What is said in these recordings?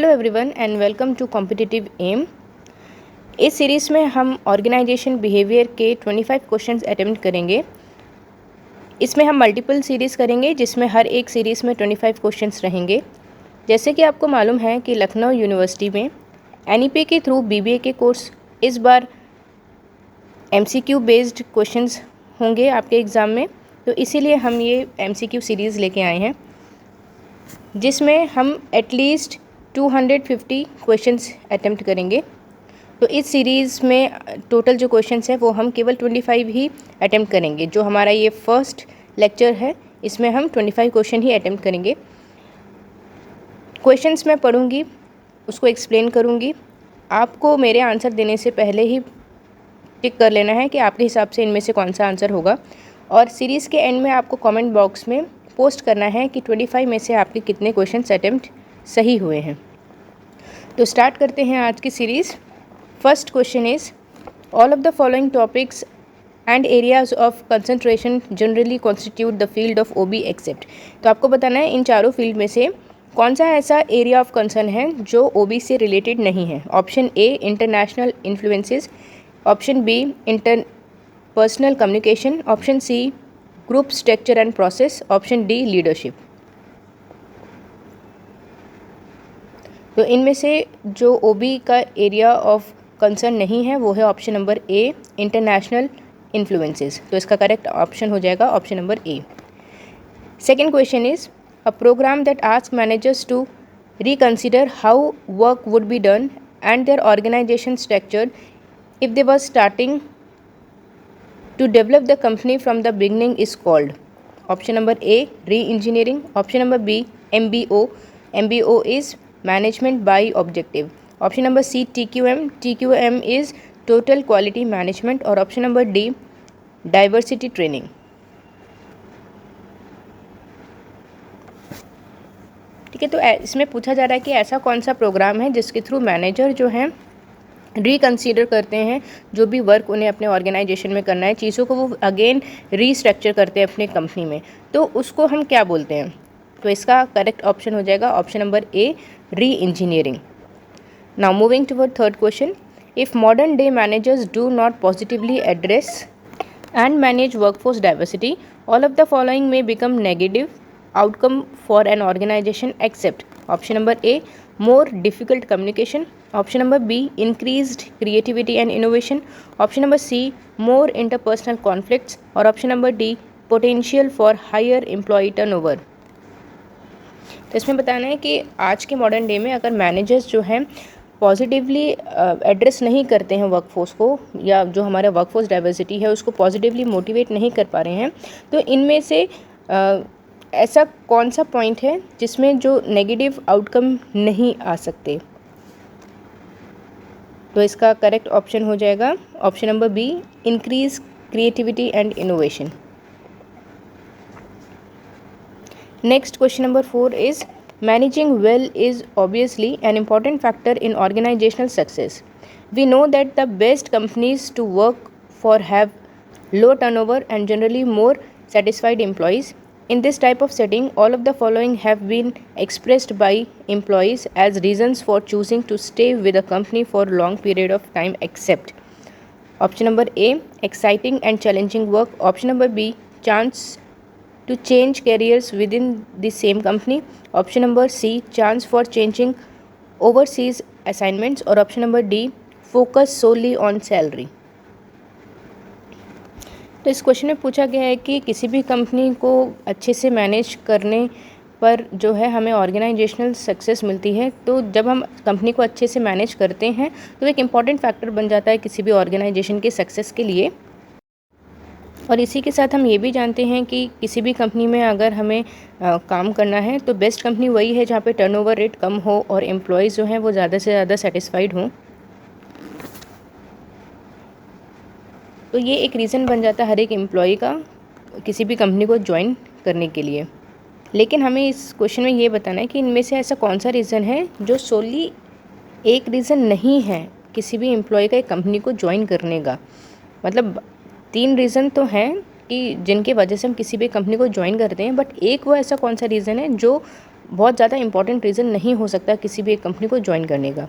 Hello everyone and welcome to competitive M. इस series में हम ऑर्गेनाइजेशन बिहेवियर के 25 क्वेश्चंस अटेम्प्ट करेंगे। इसमें हम मल्टीपल सीरीज़ करेंगे जिसमें हर एक सीरीज़ में 25 क्वेश्चंस रहेंगे। जैसे कि आपको मालूम है कि लखनऊ यूनिवर्सिटी में एनईपी के थ्रू बीबीए के कोर्स इस बार एमसीक्यू बेस्ड क्वेश्चंस होंगे आपके एग्ज़ाम में, तो इसीलिए हम ये एमसीक्यू सीरीज़ लेके आए हैं जिसमें हम एटलीस्ट 250 क्वेश्चंस अटेम्प्ट करेंगे। तो इस सीरीज़ में टोटल जो क्वेश्चंस है वो हम केवल 25 ही अटेम्प्ट करेंगे। जो हमारा ये फर्स्ट लेक्चर है इसमें हम 25 क्वेश्चन ही अटेम्प्ट करेंगे। क्वेश्चंस मैं पढ़ूंगी, उसको एक्सप्लेन करूंगी। आपको मेरे आंसर देने से पहले ही टिक कर लेना है कि आपके हिसाब से इनमें से कौन सा आंसर होगा, और सीरीज़ के एंड में आपको कमेंट बॉक्स में पोस्ट करना है कि 25 में से आपके कितने क्वेश्चंस अटेम्प्ट सही हुए हैं। तो स्टार्ट करते हैं आज की series. First question is all of the following topics and areas of concentration generally constitute the field of OB except. तो आपको बताना है इन चारों फील्ड में से कौन सा ऐसा एरिया ऑफ कंसर्न है जो ओबी से रिलेटेड नहीं है। Option A international influences, option B interpersonal communication, option C group structure and process, option D leadership. तो इनमें से जो ओबी का एरिया ऑफ कंसर्न नहीं है वो है option number A international influences. तो इसका करेक्ट ऑप्शन हो जाएगा option number A. Second question is a programme that ask managers to reconsider how work would be done and their organisation structure if they were starting to develop the company from the beginning is called. Option number A re-engineering, option number B MBO, MBO is management by objective, option number C TQM, TQM is total quality management, और option number D diversity training. ठीक है, तो इसमें पूछा जा रहा है कि ऐसा कौन सा प्रोग्राम है जिसके थ्रू मैनेजर जो है रिकंसीडर करते हैं जो भी वर्क उन्हें अपने ऑर्गेनाइजेशन में करना है, चीज़ों को वो अगेन रीस्ट्रक्चर करते हैं अपने कंपनी में, तो उसको हम क्या बोलते हैं। तो इसका करेक्ट ऑप्शन हो जाएगा ऑप्शन नंबर ए री engineering. Now moving toward third question, if modern day managers do not positively address and manage workforce diversity, all of the following may become negative outcome for an organization except option number A more difficult communication, option number B increased creativity and innovation, option number C more interpersonal conflicts, और option number D potential for higher employee turnover। तो इसमें बताना है कि आज के modern day में अगर मैनेजर्स जो हैं पॉजिटिवली एड्रेस नहीं करते हैं वर्कफोर्स को, या जो हमारा वर्कफोर्स डाइवर्सिटी है उसको पॉजिटिवली मोटिवेट नहीं कर पा रहे हैं, तो इनमें से ऐसा कौन सा पॉइंट है जिसमें जो नेगेटिव आउटकम नहीं आ सकते। तो इसका करेक्ट ऑप्शन हो जाएगा option number be increase creativity and innovation. Next question number 4 is managing well is obviously an important factor in organizational success. We know that the best companies to work for have low turnover and generally more satisfied employees. In this type of setting, all of the following have been expressed by employees as reasons for choosing to stay with a company for a long period of time except option number A exciting and challenging work, option number B chance to change careers within the same company, option number C chance for changing overseas assignments, और option number D focus solely on salary। तो इस question में पूछा गया है कि किसी भी कंपनी को अच्छे से मैनेज करने पर जो है हमें ऑर्गेनाइजेशनल सक्सेस मिलती है। तो जब हम कंपनी को अच्छे से मैनेज करते हैं तो एक इम्पॉर्टेंट फैक्टर बन जाता है किसी भी ऑर्गेनाइजेशन के सक्सेस के लिए। और इसी के साथ हम ये भी जानते हैं कि किसी भी कंपनी में अगर हमें काम करना है तो बेस्ट कंपनी वही है जहाँ पे टर्नओवर रेट कम हो और एम्प्लॉयज़ जो हैं वो ज़्यादा से ज़्यादा सेटिस्फाइड हों। तो ये एक रीज़न बन जाता है हर एक एम्प्लॉय का किसी भी कंपनी को ज्वाइन करने के लिए। लेकिन हमें इस क्वेश्चन में ये बताना है कि इनमें से ऐसा कौन सा रीज़न है जो सोली एक रीज़न नहीं है किसी भी एम्प्लॉय का एक कंपनी को ज्वाइन करने का। मतलब 3 रीज़न तो हैं कि जिनकी वजह से हम किसी भी कंपनी को ज्वाइन करते हैं, बट एक वो ऐसा कौन सा रीज़न है जो बहुत ज़्यादा इंपॉर्टेंट रीज़न नहीं हो सकता किसी भी एक कंपनी को ज्वाइन करने का।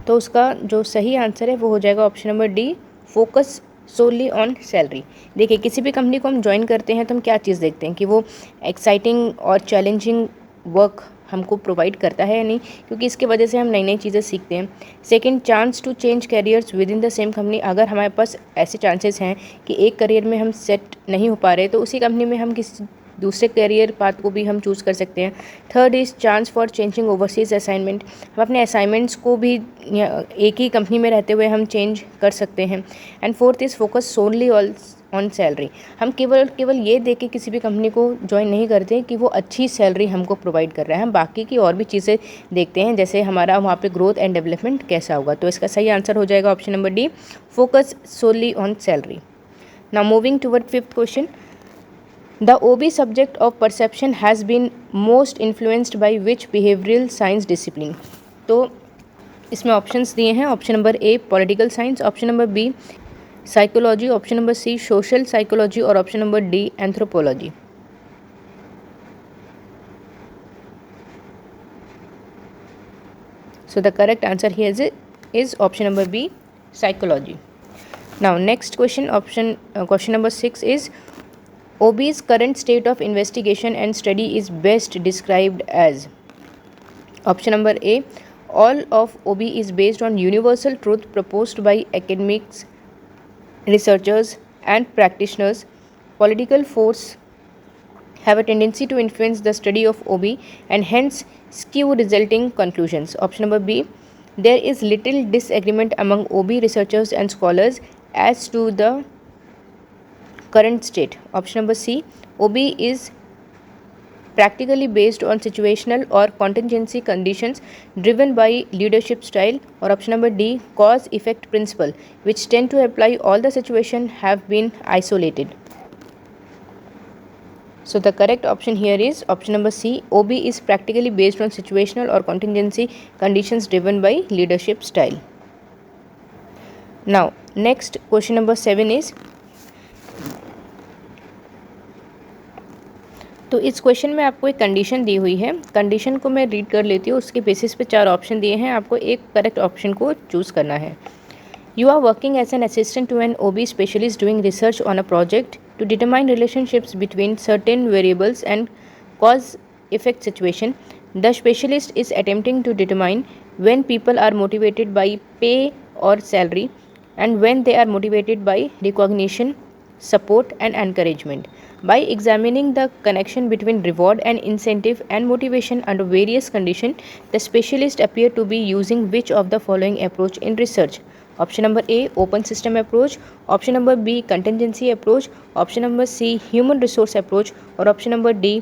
तो उसका जो सही आंसर है वो हो जाएगा option number D, focus solely on salary. देखिए, किसी भी कंपनी को हम ज्वाइन करते हैं तो हम क्या चीज़ देखते हैं कि वो एक्साइटिंग और चैलेंजिंग वर्क हमको प्रोवाइड करता है या नहीं, क्योंकि इसके वजह से हम नई नई चीज़ें सीखते हैं। Second, chance to change careers within the same company. अगर हमारे पास ऐसे चांसेस हैं कि एक करियर में हम सेट नहीं हो पा रहे तो उसी कंपनी में हम किसी दूसरे करियर पाथ को भी हम चूज़ कर सकते हैं। Third is chance for changing overseas assignment. हम अपने असाइनमेंट्स को भी एक ही कंपनी में रहते हुए हम चेंज कर सकते हैं। And fourth is focus solely on salary. हम केवल ये देख के किसी भी कंपनी को ज्वाइन नहीं करते कि वो अच्छी सैलरी हमको प्रोवाइड कर रहा है, हम बाकी की और भी चीज़ें देखते हैं, जैसे हमारा वहाँ पे ग्रोथ एंड डेवलपमेंट कैसा होगा। तो इसका सही आंसर हो जाएगा option number D, focus solely on salary. Now moving toward fifth question, the OB subject of perception has been most influenced by which behavioral science discipline? तो इसमें ऑप्शंस दिए हैं, option number A political science, option number B psychology, option number C social psychology और option number D anthropology. So the correct answer here is option number B, psychology. Now next question, question number 6 is OB's current state of investigation and study is best described as. Option number A, all of OB is based on universal truth proposed by academics, researchers and practitioners. Political force have a tendency to influence the study of OB and hence skew resulting conclusions. Option number B, there is little disagreement among OB researchers and scholars as to the current state. Option number C, OB is practically based on situational or contingency conditions driven by leadership style. Or option number D, cause effect principle which tend to apply all the situation have been isolated. So the correct option here is option number C, OB is practically based on situational or contingency conditions driven by leadership style. Now next question number 7 is, तो इस question में आपको एक condition दी हुई है, condition को मैं read कर लेती हूँ, उसके बेसिस पे 4 ऑप्शन दिए हैं, आपको एक करेक्ट ऑप्शन को चूज़ करना है। You are working as an assistant to an OB specialist doing research on a project to determine relationships between certain variables and cause effect situation. The specialist is attempting to determine when people are motivated by pay or salary and when they are motivated by recognition, support and encouragement. By examining the connection between reward and incentive and motivation under various conditions, the specialist appear to be using which of the following approach in research? Option number A, open system approach, option number B, contingency approach, option number C, human resource approach और option number D,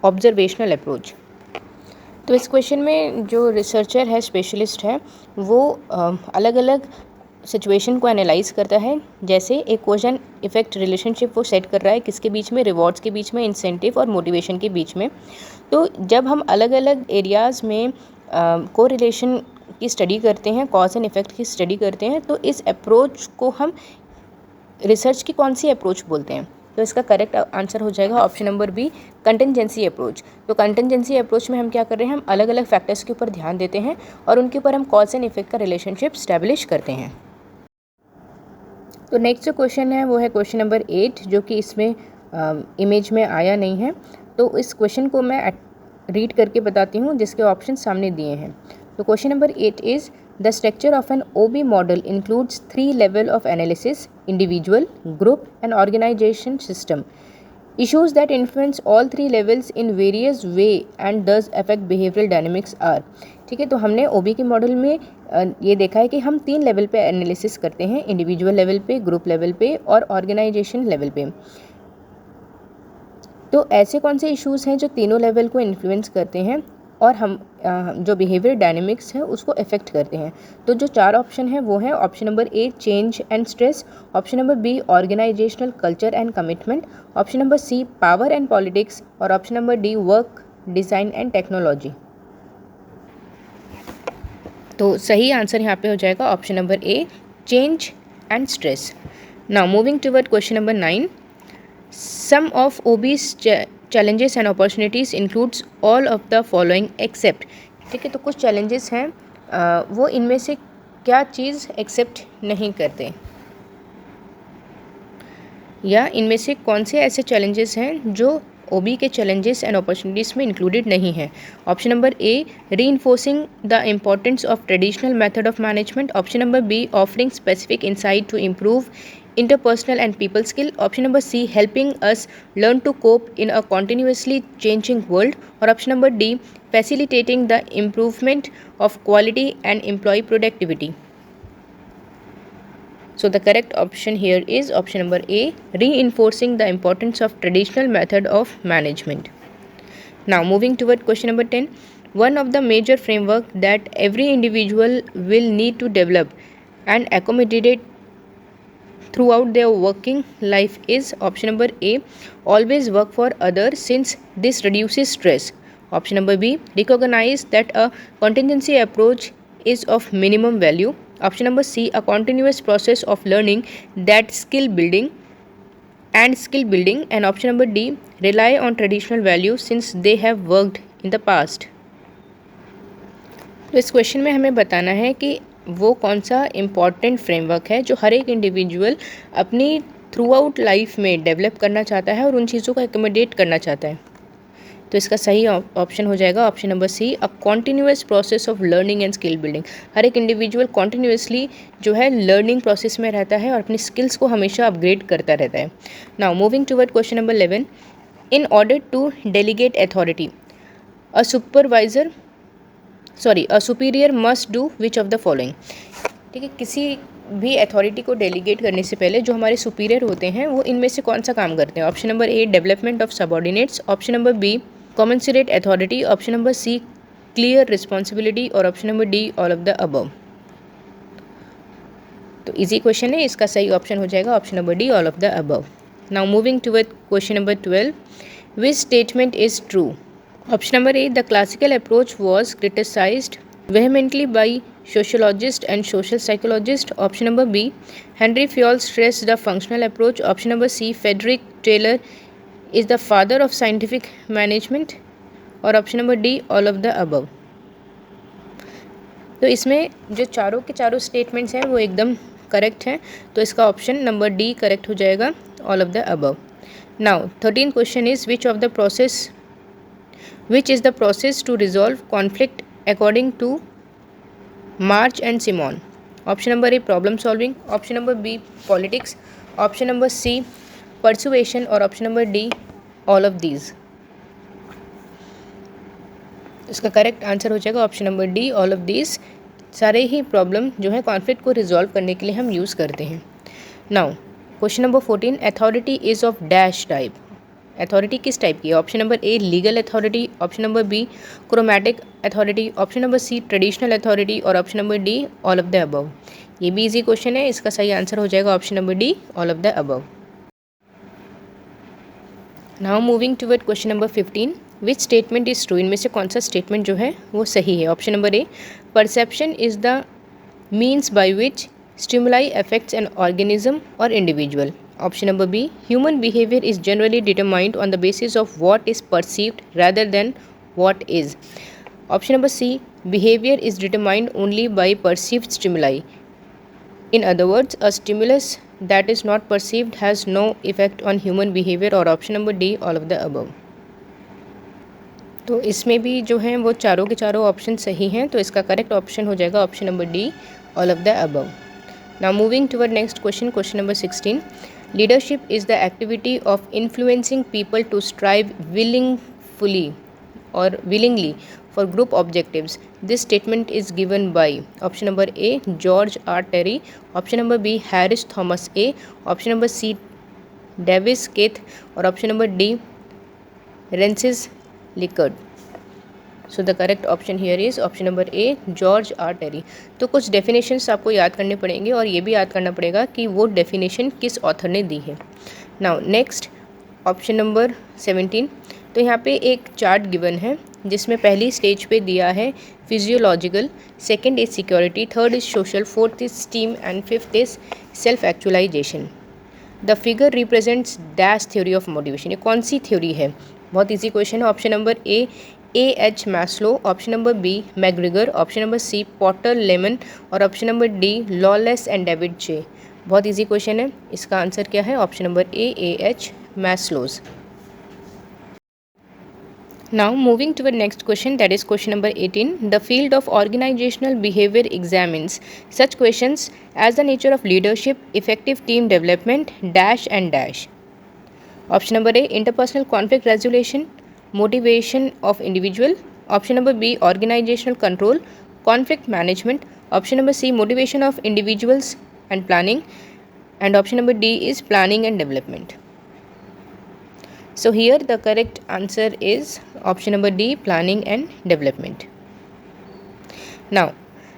observational approach. तो इस question में जो researcher है, specialist है, वो अलग अलग सिचुएशन को एनालाइज करता है, जैसे एक कॉज एंड इफेक्ट रिलेशनशिप वो सेट कर रहा है, किसके बीच में, रिवॉर्ड्स के बीच में, इंसेंटिव और मोटिवेशन के बीच में. तो जब हम अलग अलग एरियाज़ में कोरिलेशन की स्टडी करते हैं, कॉज एंड इफेक्ट की स्टडी करते हैं, तो इस अप्रोच को हम रिसर्च की कौन सी अप्रोच बोलते हैं? तो इसका करेक्ट आंसर हो जाएगा option number B, contingency approach. तो कंटिजेंसी अप्रोच में हम क्या कर रहे हैं, हम अलग अलग फैक्टर्स के ऊपर ध्यान देते हैं और उनके ऊपर हम कॉज एंड इफेक्ट का रिलेशनशिप स्टैब्लिश करते हैं. तो नेक्स्ट जो क्वेश्चन है वो है क्वेश्चन नंबर 8, जो कि इसमें इमेज में आया नहीं है. तो इस क्वेश्चन को मैं रीड करके बताती हूँ, जिसके ऑप्शन सामने दिए हैं. तो question number 8 is the structure of an OB model includes 3 level of analysis, individual, group and organisation system. Issues that influence all 3 levels in various way and thus affect behavioral dynamics are. ठीक है, तो हमने OB के model में ये देखा है कि हम 3 लेवल पे एनालिसिस करते हैं, इंडिविजुअल लेवल पे, ग्रुप लेवल पे और ऑर्गेनाइजेशन लेवल पे. तो ऐसे कौन से इश्यूज़ हैं जो तीनों लेवल को इन्फ्लुएंस करते हैं और हम जो बिहेवियर डायनेमिक्स है उसको इफेक्ट करते हैं? तो जो 4 ऑप्शन है वो है option number A, change and stress, option number B, organisational culture and commitment, option number C, power and politics और option number D, work design and technology. तो सही आंसर यहाँ पे हो जाएगा option number A, change and stress. Now moving toward question number 9. Some of OB's challenges and opportunities includes all of the following except। ठीक है, तो कुछ challenges हैं, वो इनमें से क्या चीज़ एक्सेप्ट नहीं करते, या इनमें से कौन से ऐसे चैलेंजेस हैं जो ओबी के चैलेंजेस एंड अपॉर्चुनिटीज़ में इंक्लूडेड नहीं है। Option number A, reinforcing the importance of traditional method of management. Option number B, offering specific insight to improve interpersonal and people skill। option number C, helping us learn to cope in a continuously changing world। or option number D, facilitating the improvement of quality and employee productivity। so the correct option here is option number A, reinforcing the importance of traditional method of management। now moving toward question number 10, one of the major framework that every individual will need to develop and accommodate throughout their working life is option number A, always work for others since this reduces stress। option number B, recognize that a contingency approach is of minimum value। option number C, a continuous process of learning that skill building। and option number D, rely on traditional values since they have worked in the past। तो इस question में हमें बताना है कि वो कौन सा इम्पॉर्टेंट फ्रेमवर्क है जो हर एक इंडिविजुअल अपनी थ्रू आउट लाइफ में डेवलप करना चाहता है और उन चीज़ों को एकोमोडेट करना चाहता है। तो इसका सही ऑप्शन हो जाएगा option number C, a continuous process of learning and skill building. हर एक इंडिविजुअल कॉन्टीन्यूअसली जो है लर्निंग प्रोसेस में रहता है और अपनी स्किल्स को हमेशा अपग्रेड करता रहता है। Now moving toward question number 11, in order to delegate authority a superior must do which of the following. ठीक है, किसी भी अथॉरिटी को डेलीगेट करने से पहले जो हमारे सुपीरियर होते हैं वो इनमें से कौन सा काम करते हैं। Option number A, development of subordinates. Option number B, commensurate authority. Option number C, clear responsibility. और option number D, all of the above. तो इजी क्वेश्चन है, इसका सही ऑप्शन हो जाएगा option number D, all of the above. Now moving toward question number 12, which statement is true. Option number A, the classical approach was criticized vehemently by sociologists and social psychologists। Option number B, Henry Fayol stressed the functional approach। Option number C, Frederick Taylor is the father of scientific management। और option number D, all of the above। तो इसमें जो चारों के चारों statements हैं वो एकदम करेक्ट हैं, तो इसका ऑप्शन नंबर डी करेक्ट हो जाएगा, all of the above. Now 13 question is which is the process to resolve conflict according to March and Simon। option number A, problem solving। option number B, politics। option number C, persuasion। और option number D, all of these। इसका correct answer हो जाएगा option number D, all of these. सारे ही problem जो है conflict को resolve करने के लिए हम यूज़ करते हैं। Now question number 14, authority is of dash type. Authority किस टाइप की है। Option number A, legal authority. Option number B, chromatic authority. Option number C, traditional authority. और option number D, all of the above. ये भी easy question है, इसका सही answer हो जाएगा option number D, all of the above. Now moving toward question number 15, which statement is true. इनमें से कौन सा स्टेटमेंट जो है वो सही है। Option number A, perception is the means by which stimuli affects an organism और individual. Option number B, human behavior is generally determined on the basis of what is perceived rather than what is। Option number C, behavior is determined only by perceived stimuli। In other words, a stimulus that is not perceived has no effect on human behavior। और option number D, all of the above। तो इसमें भी जो हैं वो चारों के चारों ऑप्शन सही हैं, तो इसका करेक्ट ऑप्शन हो जाएगा option number D, all of the above. Now moving toward next question, question number 16, leadership is the activity of influencing people to strive willingly for group objectives। This statement is given by option number A, George R. Terry। option number B, Harris Thomas A। option number C, Davis Keith। और option number D, Rensis Likert। So the correct option here is option number A, George R Terry. तो कुछ definitions आपको याद करने पड़ेंगे और ये भी याद करना पड़ेगा कि वो डेफिनेशन किस ऑथर ने दी है। नाउ नेक्स्ट ऑप्शन नंबर 17, तो यहाँ पे एक चार्ट गिवन है जिसमें पहली स्टेज पे दिया है physiological, second is security, third is social, fourth is esteem and fifth is self actualisation. The figure represents dash theory of motivation. ये कौन सी थ्योरी है। बहुत इजी क्वेश्चन है। Option number A H Maslow, option number B McGregor, option number C Porter Lemon और option number D Lawless and David J. बहुत easy question है, इसका आंसर क्या है? Option number A H Maslow's. Now moving to the next question, that is question number 18. The field of organizational behavior examines such questions as the nature of leadership, effective team development, dash and dash. Option number A interpersonal conflict resolution, motivation of individual. Option number B organizational control, conflict management. Option number C motivation of individuals and planning. And option number D is planning and development. So here the correct answer is option number D, planning and development. Now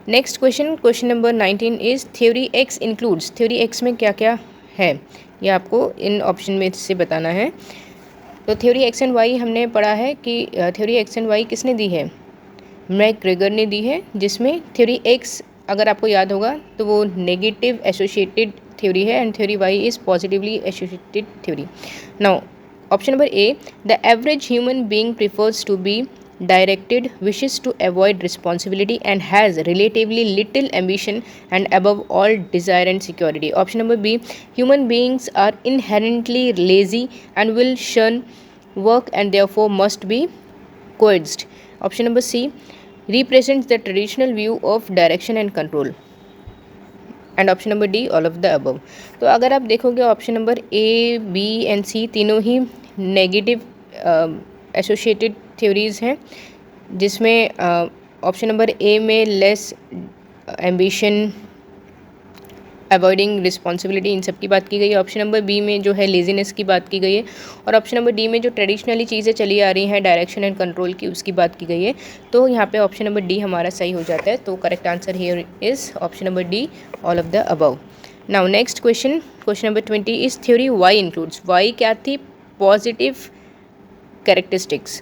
next question, question number 19 is theory X includes. theory X में क्या क्या है ये आपको इन option में से बताना है। तो थ्योरी एक्स एंड वाई हमने पढ़ा है कि थ्योरी एक्स एंड वाई किसने दी है? मैकग्रेगर ने दी है, जिसमें थ्योरी एक्स अगर आपको याद होगा तो वो नेगेटिव एसोसिएटेड थ्योरी है and theory Y is positively associated theory. Now option number A, the average human being prefers to be directed, wishes to avoid responsibility and has relatively little ambition and above all desire and security. Option number B, human beings are inherently lazy and will shun work and therefore must be coerced. Option number C, represents the traditional view of direction and control. And option number D all of the above. तो अगर आप देखोगे option number A B and C तीनों ही negative associated theories हैं, जिसमें option number ए में less ambition, avoiding responsibility, इन सब की बात की गई है। ऑप्शन नंबर बी में जो है लेजीनेस की बात की गई है और ऑप्शन नंबर डी में जो ट्रेडिशनली चीज़ें चली आ रही हैं डायरेक्शन एंड कंट्रोल की, उसकी बात की गई है। तो यहाँ पे ऑप्शन नंबर डी हमारा सही हो जाता है। तो correct answer here is option number D all of the above. Now next question, question number 20 is theory Y includes. Y क्या थी? पॉजिटिव कैरेक्टरिस्टिक्स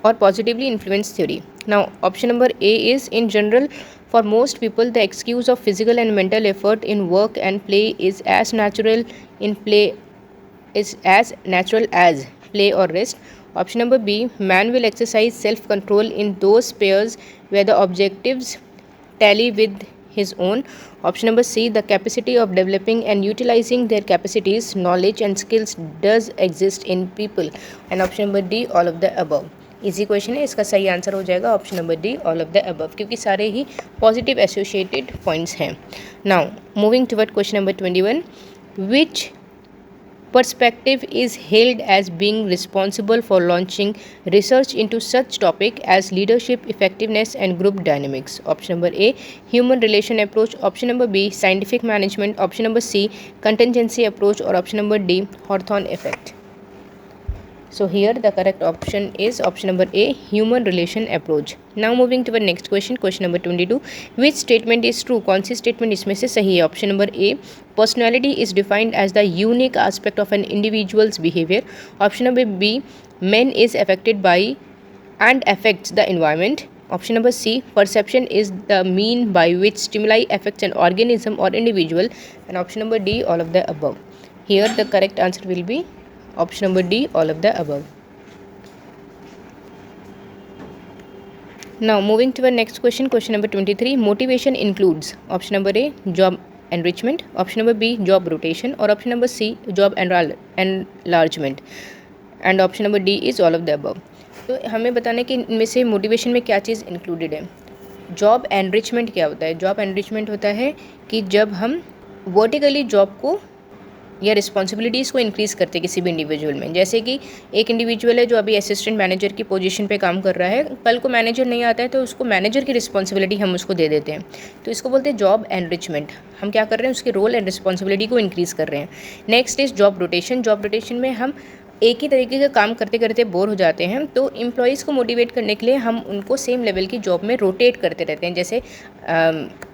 और positively influence theory. Now option number A is in general for most people the excuse of physical and mental effort in work and play is as natural as play or rest. Option number B, man will exercise self control in those spheres where the objectives tally with his own. Option number C, the capacity of developing and utilizing their capacities, knowledge and skills does exist in people. And option number D, all of the above. Easy question है, इसका सही answer हो जाएगा option number D all of the above, क्योंकि सारे ही positive associated points हैं। Now moving toward question number 21, which perspective is held as being responsible for launching research into such topic as leadership, effectiveness and group dynamics. Option number A, human relation approach. Option number B, scientific management. Option number C, contingency approach or option number D, Hawthorne effect. So here the correct option is option number A, human relation approach. Now moving to the next question, question number 22, which statement is true? कौन सी statement इसमें से सही है? Option number A, personality is defined as the unique aspect of an individual's behavior. Option number B, man is affected by and affects the environment. Option number C, perception is the mean by which stimuli affects an organism or individual. And option number D, all of the above. Here the correct answer will be option number D, all of the above. Now moving to the next question, question number 23, motivation includes option number A, job enrichment, option number B, job rotation or option number C, job enlargement and option number D is all of the above. तो हमें बताना है कि इनमें से motivation में क्या चीज़ included है। जॉब एनरिचमेंट क्या होता है? जॉब एनरिचमेंट होता है कि जब हम वर्टिकली जॉब को या रिस्पॉन्सिबिलिटीज़ को इंक्रीज़ करते किसी भी इंडिविजुअल में। जैसे कि एक इंडिविजुअल है जो अभी असिस्टेंट मैनेजर की पोजीशन पे काम कर रहा है, कल को मैनेजर नहीं आता है तो उसको मैनेजर की रिस्पॉन्सिबिलिटी हम उसको दे देते हैं, तो इसको बोलते हैं जॉब एनरिचमेंट। हम क्या कर रहे हैं? उसके रोल एंड रिस्पॉन्सिबिलिटी को इंक्रीज़ कर रहे हैं। Next is job rotation. Job rotation में हम एक ही तरीके का काम करते करते बोर हो जाते हैं, तो एम्प्लॉयज़ को मोटिवेट करने के लिए हम उनको सेम लेवल की जॉब में रोटेट करते रहते हैं। जैसे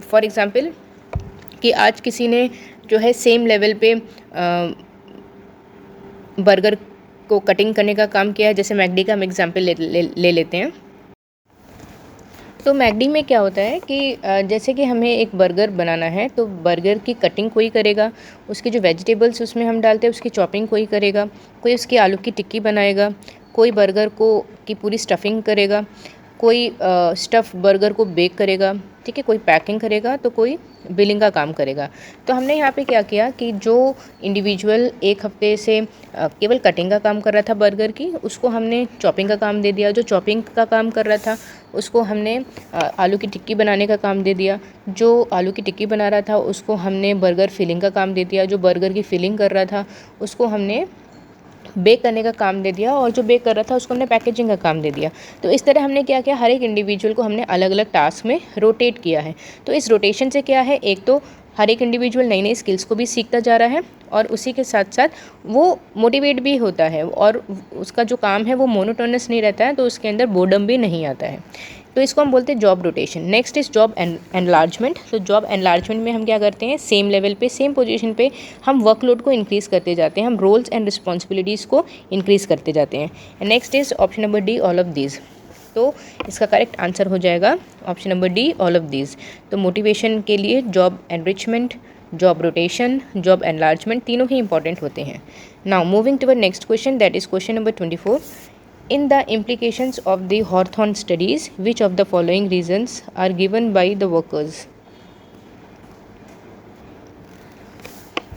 फॉर एग्ज़ाम्पल कि आज किसी ने जो है सेम लेवल पे बर्गर को कटिंग करने का काम किया है, जैसे मैकडी का हम एग्जाम्पल ले लेते हैं। तो मैकडी में क्या होता है कि जैसे कि हमें एक बर्गर बनाना है तो बर्गर की कटिंग कोई करेगा, उसके जो वेजिटेबल्स उसमें हम डालते हैं उसकी चॉपिंग कोई करेगा, कोई उसकी आलू की टिक्की बनाएगा, कोई बर्गर को की पूरी स्टफिंग करेगा, कोई स्टफ़ बर्गर को बेक करेगा, ठीक है, कोई पैकिंग करेगा, तो कोई बिलिंग का काम करेगा। तो हमने यहाँ पे क्या किया कि जो इंडिविजुअल एक हफ्ते से केवल कटिंग का काम कर रहा था बर्गर की, उसको हमने चॉपिंग का काम दे दिया। जो चॉपिंग का काम कर रहा था उसको हमने आलू की टिक्की बनाने का काम दे दिया। जो आलू की टिक्की बना रहा था उसको हमने बर्गर फिलिंग का काम दे दिया। जो बर्गर की फिलिंग कर रहा था उसको हमने बेक करने का काम दे दिया, और जो बेक कर रहा था उसको हमने पैकेजिंग का काम दे दिया। तो इस तरह हमने क्या किया, हर एक इंडिविजुअल को हमने अलग अलग टास्क में रोटेट किया है। तो इस रोटेशन से क्या है, एक तो हर एक इंडिविजुअल नई नई स्किल्स को भी सीखता जा रहा है, और उसी के साथ साथ वो मोटिवेट भी होता है, और उसका जो काम है वो मोनोटोनस नहीं रहता है, तो उसके अंदर बोर्डम भी नहीं आता है। तो इसको हम बोलते हैं job rotation. Next is job enlargement. तो जॉब एनलार्जमेंट में हम क्या करते हैं, सेम लेवल पे सेम पोजीशन पे हम वर्कलोड को इंक्रीज़ करते जाते हैं, हम रोल्स एंड रिस्पॉन्सिबिलिटीज़ को इंक्रीज़ करते जाते हैं। Next is option number D, all of these. तो इसका करेक्ट आंसर हो जाएगा option number D, all of these. तो मोटिवेशन के लिए job enrichment, job rotation, job enlargement तीनों ही इंपॉर्टेंट होते हैं। Now moving to next question, that is question number 24। In the implications of the Hawthorne studies, which of the following reasons are given by the workers?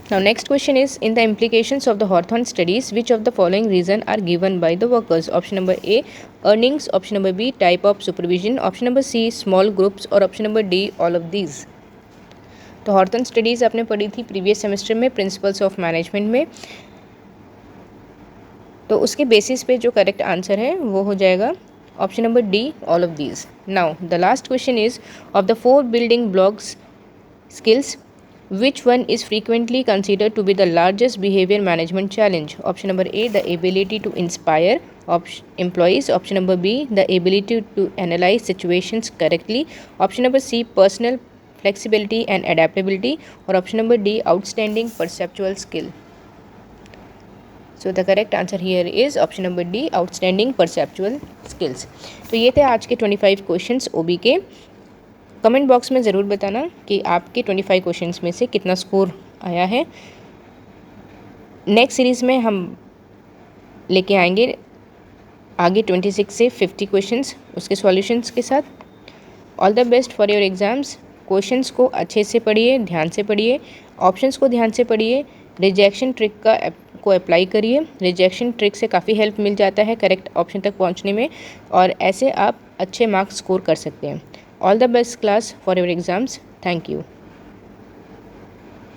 Now next question is, in the implications of the Hawthorne studies, which of the following reason are given by the workers? Option number A, earnings. Option number B, type of supervision. Option number C, small groups. और option number D, all of these. तो हॉर्थन studies आपने पढ़ी थी previous semester में principles of management में। तो उसके basis पे जो करेक्ट आंसर है वो हो जाएगा option number D, all of these. Now the last question is, of the 4 building blocks skills, which one is frequently considered to be the largest behavior management challenge? Option number A, the ability to inspire employees. Option number B, the ability to analyze situations correctly. Option number C, personal flexibility and adaptability. और option number D, outstanding perceptual skill. So the correct answer here is option number D, outstanding perceptual skills. तो ये थे आज के 25 questions ओबी के। Comment box में ज़रूर बताना कि आपके 25 क्वेश्चंस में से कितना स्कोर आया है। नेक्स्ट सीरीज़ में हम लेके आएंगे आगे 26 से 50 क्वेश्चंस उसके सॉल्यूशंस के साथ। All the best for your exams. Questions को अच्छे से पढ़िए, ध्यान से पढ़िए, ऑप्शंस को ध्यान से पढ़िए, रिजेक्शन ट्रिक को अप्लाई करिए। रिजेक्शन ट्रिक से काफ़ी हेल्प मिल जाता है करेक्ट ऑप्शन तक पहुंचने में, और ऐसे आप अच्छे मार्क्स स्कोर कर सकते हैं। All the best class for your exams. Thank you.